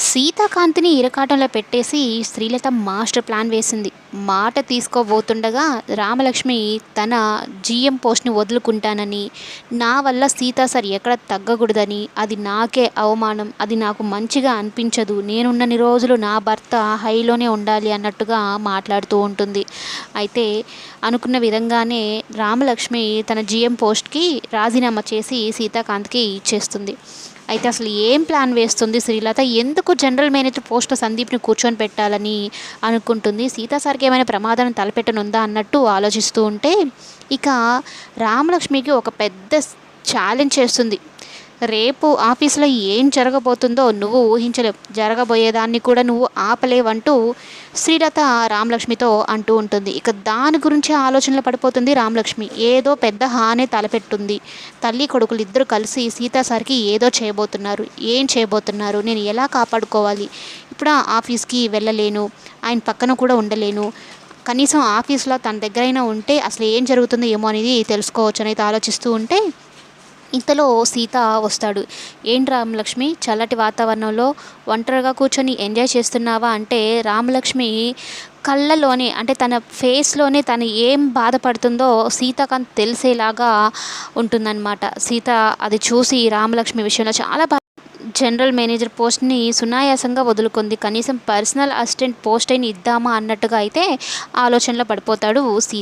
సీతాకాంతిని ఇరకాటంలో పెట్టేసి Srilatha master plan వేసింది. మాట తీసుకోబోతుండగా రామలక్ష్మి తన జీఎం పోస్ట్ని వదులుకుంటానని, నా వల్ల సీతా సార్ ఎక్కడ తగ్గకూడదని, అది నాకే అవమానం, అది నాకు మంచిగా అనిపించదు, నేనున్నన్ని రోజులు నా భర్త హైలోనే ఉండాలి అన్నట్టుగా మాట్లాడుతూ ఉంటుంది. అయితే అనుకున్న విధంగానే రామలక్ష్మి తన జీఎం పోస్ట్కి రాజీనామా చేసి సీతాకాంత్కి ఇచ్చేస్తుంది. అయితే అసలు ఏం ప్లాన్ వేస్తుంది శ్రీలత? ఎందుకు జనరల్ మేనేజర్ పోస్ట్లో సందీప్ని కూర్చొని పెట్టాలని అనుకుంటుంది? సీతా సార్కి ఏమైనా ప్రమాదం తలపెట్టనుందా అన్నట్టు ఆలోచిస్తూ ఉంటే, ఇక రామలక్ష్మికి ఒక పెద్ద ఛాలెంజ్ చేస్తుంది. రేపు ఆఫీసులో ఏం జరగబోతుందో నువ్వు ఊహించలేవు, జరగబోయేదాన్ని కూడా నువ్వు ఆపలేవంటూ శ్రీలత రామలక్ష్మితో అంటూ ఉంటుంది. ఇక దాని గురించి ఆలోచనలు పడిపోతుంది రామలక్ష్మి. ఏదో పెద్ద హానే తలపెట్టుంది. తల్లి కొడుకులు ఇద్దరు కలిసి సీతా సార్కి ఏదో చేయబోతున్నారు. ఏం చేయబోతున్నారు, నేను ఎలా కాపాడుకోవాలి, ఇప్పుడు ఆఫీస్కి వెళ్ళలేను, ఆయన పక్కన కూడా ఉండలేను, కనీసం ఆఫీస్లో తన దగ్గరైనా ఉంటే అసలు ఏం జరుగుతుందో ఏమో అనేది తెలుసుకోవచ్చు అనేది ఆలోచిస్తూ ఉంటే, ఇంతలో సీత వస్తాడు. ఏంటి రామలక్ష్మి, చల్లటి వాతావరణంలో ఒంటరిగా కూర్చొని ఎంజాయ్ చేస్తున్నావా అంటే, రామలక్ష్మి కళ్ళలోనే అంటే తన ఫేస్లోనే తను ఏం బాధపడుతుందో సీతకాంత్ తెలిసేలాగా ఉంటుందన్నమాట. సీత అది చూసి రామలక్ష్మి విషయంలో చాలా జనరల్ మేనేజర్ పోస్ట్ని సునాయాసంగా వదులుకుంది. కనీసం పర్సనల్ అసిస్టెంట్ పోస్ట్ అయిన ఇద్దామా అన్నట్టుగా అయితే ఆలోచనలో పడిపోతాడు సీత.